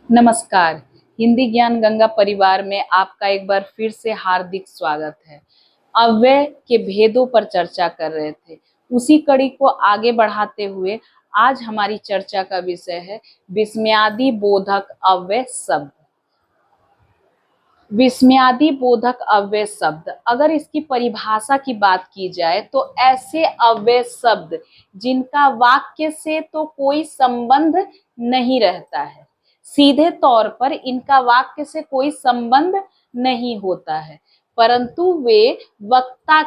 नमस्कार। हिंदी ज्ञान गंगा परिवार में आपका एक बार फिर से हार्दिक स्वागत है। अव्यय के भेदों पर चर्चा कर रहे थे, उसी कड़ी को आगे बढ़ाते हुए आज हमारी चर्चा का विषय है विस्मयादि बोधक अव्यय शब्द। विस्मयादि बोधक अव्यय शब्द, अगर इसकी परिभाषा की बात की जाए तो ऐसे अव्यय शब्द जिनका वाक्य से तो कोई संबंध नहीं रहता है, सीधे तौर पर इनका वाक्य से कोई संबंध नहीं होता है, परंतु वे वक्ता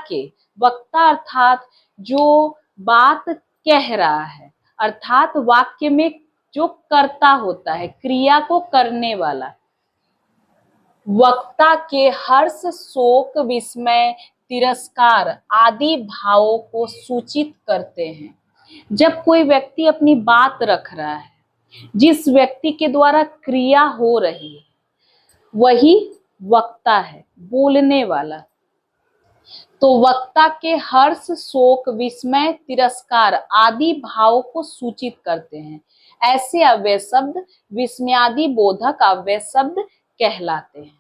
अर्थात जो बात कह रहा है, अर्थात वाक्य में जो कर्ता होता है, क्रिया को करने वाला, वक्ता के हर्ष, शोक, विस्मय, तिरस्कार आदि भावों को सूचित करते हैं। जब कोई व्यक्ति अपनी बात रख रहा है, जिस व्यक्ति के द्वारा क्रिया हो रही है वही वक्ता है, बोलने वाला। तो वक्ता के हर्ष, शोक, विस्मय, तिरस्कार आदि भावों को सूचित करते हैं। ऐसे अव्यय शब्द विस्मयादि बोधक अव्यय शब्द कहलाते हैं।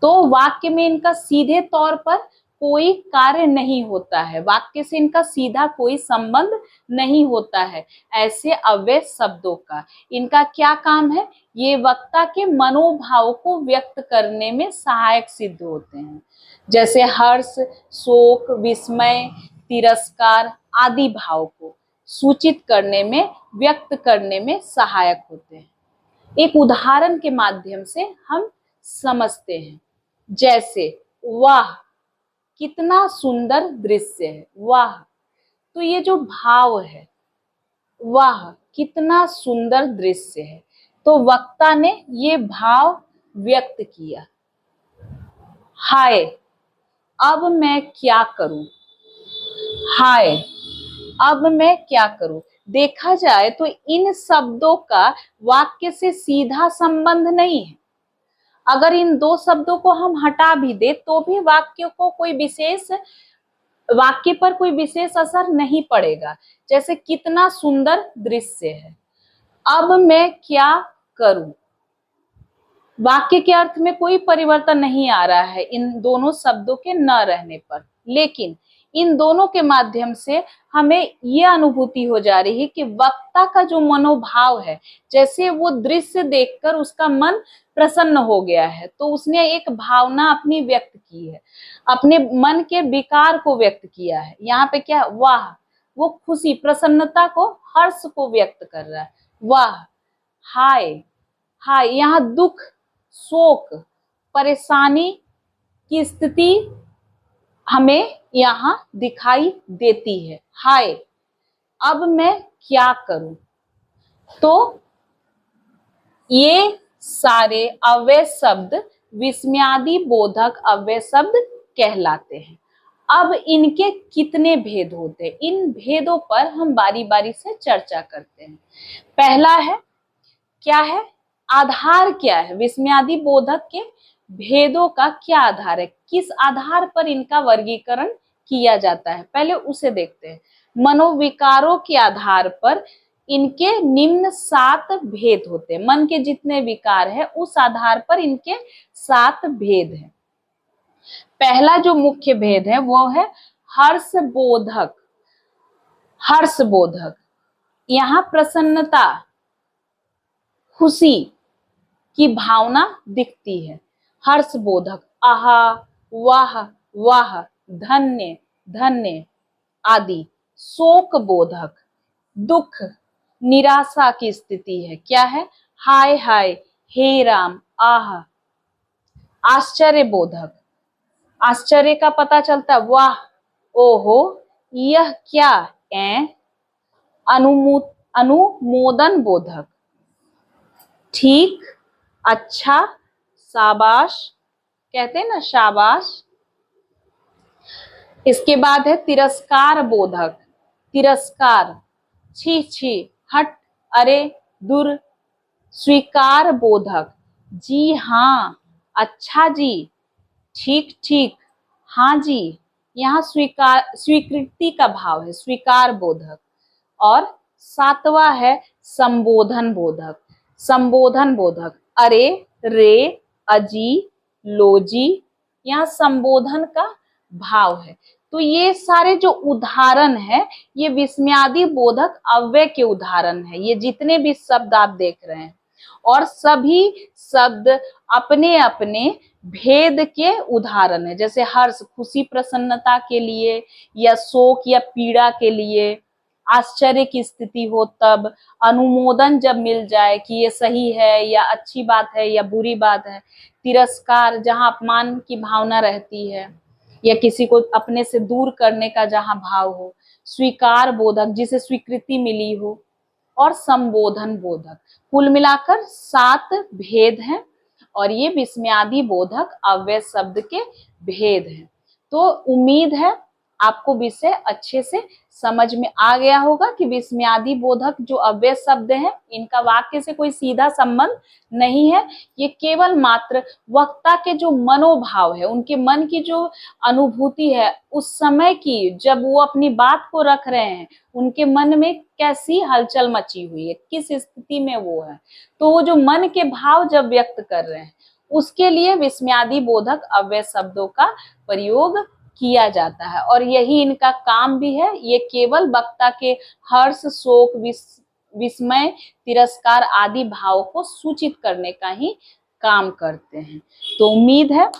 तो वाक्य में इनका सीधे तौर पर कोई कार्य नहीं होता है, वाक्य से इनका सीधा कोई संबंध नहीं होता है। ऐसे अव्यय शब्दों का इनका क्या काम है? ये वक्ता के मनोभाव को व्यक्त करने में सहायक सिद्ध होते हैं। जैसे हर्ष, शोक, विस्मय, तिरस्कार आदि भाव को सूचित करने में, व्यक्त करने में सहायक होते हैं। एक उदाहरण के माध्यम से हम समझते हैं। जैसे वाह कितना सुंदर दृश्य है, वाह, तो ये जो भाव है, वाह कितना सुंदर दृश्य है, तो वक्ता ने ये भाव व्यक्त किया। हाय अब मैं क्या करूं, हाय अब मैं क्या करूं। देखा जाए तो इन शब्दों का वाक्य से सीधा संबंध नहीं है। अगर इन दो शब्दों को हम हटा भी दे तो भी वाक्य पर कोई विशेष असर नहीं पड़ेगा। जैसे कितना सुंदर दृश्य है, अब मैं क्या करूं, वाक्य के अर्थ में कोई परिवर्तन नहीं आ रहा है इन दोनों शब्दों के न रहने पर, लेकिन इन दोनों के माध्यम से हमें यह अनुभूति हो जा रही है कि वक्ता का जो मनोभाव है, जैसे वो दृश्य देखकर उसका मन प्रसन्न हो गया है, तो उसने एक भावना अपनी व्यक्त की है, अपने मन के विकार को व्यक्त किया है। यहाँ पे क्या, वाह, वो खुशी, प्रसन्नता को, हर्ष को व्यक्त कर रहा है, वाह। हाय, हाय यहाँ दुख, शोक, परेशानी की स्थिति हमें यहाँ दिखाई देती है। हाय अब मैं क्या करूं। तो ये सारे अव्यय शब्द विस्मयादि बोधक अव्यय शब्द कहलाते हैं। अब इनके कितने भेद होते हैं, इन भेदों पर हम बारी बारी से चर्चा करते हैं। पहला है, क्या है, आधार क्या है, विस्मयादि बोधक के भेदों का क्या आधार है, किस आधार पर इनका वर्गीकरण किया जाता है, पहले उसे देखते हैं। मनोविकारों के आधार पर इनके निम्न 7 भेद होते हैं। मन के जितने विकार है उस आधार पर इनके 7 भेद हैं। पहला जो मुख्य भेद है वो है हर्षबोधक। हर्षबोधक, यहाँ प्रसन्नता, खुशी की भावना दिखती है। हर्षबोधक, आहा, वाह, वाह, धन्य, धन्य आदि। शोक बोधक, दुख, निराशा की स्थिति है, क्या है, हाय हाय, हे राम, आह। आश्चर्य बोधक, आश्चर्य का पता चलता, वाह, ओहो, यह क्या, अनुमोदन बोधक, ठीक, अच्छा, शाबाश, कहते हैं ना शाबाश। इसके बाद है तिरस्कार बोधक। तिरस्कार, छी छी, हट, अरे, दूर। स्वीकार बोधक, जी हाँ, अच्छा जी, ठीक ठीक, हाँ जी। यहाँ स्वीकृति का भाव है, स्वीकार बोधक। और 7वां है संबोधन बोधक। संबोधन बोधक अरे, रे, अजी, लोजी, यहाँ संबोधन का भाव है। तो ये सारे जो उदाहरण है ये विस्मयादि बोधक अव्यय के उदाहरण है। ये जितने भी शब्द आप देख रहे हैं और सभी शब्द अपने अपने भेद के उदाहरण है। जैसे हर्ष खुशी प्रसन्नता के लिए, या शोक या पीड़ा के लिए, आश्चर्य की स्थिति हो तब, अनुमोदन जब मिल जाए कि ये सही है या अच्छी बात है या बुरी बात है, तिरस्कार जहाँ अपमान की भावना रहती है या किसी को अपने से दूर करने का जहाँ भाव हो, स्वीकार बोधक जिसे स्वीकृति मिली हो, और संबोधन बोधक। कुल मिलाकर 7 भेद हैं और ये विस्मयादि बोधक अव्यय शब्द के भेद हैं। तो उम्मीद है आपको विषय अच्छे से समझ में आ गया होगा कि विस्मयादि बोधक जो अव्यय शब्द हैं इनका वाक्य से कोई सीधा संबंध नहीं है। ये केवल मात्र वक्ता के जो मनोभाव है, उनके मन की जो अनुभूति है उस समय की, जब वो अपनी बात को रख रहे हैं, उनके मन में कैसी हलचल मची हुई है, किस स्थिति में वो है, तो वो जो मन के भाव जब व्यक्त कर रहे हैं उसके लिए विस्मयादि बोधक अव्यय शब्दों का प्रयोग किया जाता है। और यही इनका काम भी है। ये केवल वक्ता के हर्ष, शोक, विस्मय, तिरस्कार आदि भाव को सूचित करने का ही काम करते हैं। तो उम्मीद है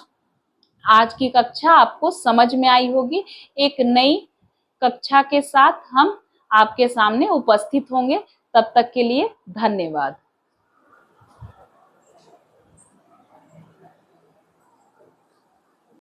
आज की कक्षा आपको समझ में आई होगी। एक नई कक्षा के साथ हम आपके सामने उपस्थित होंगे। तब तक के लिए धन्यवाद।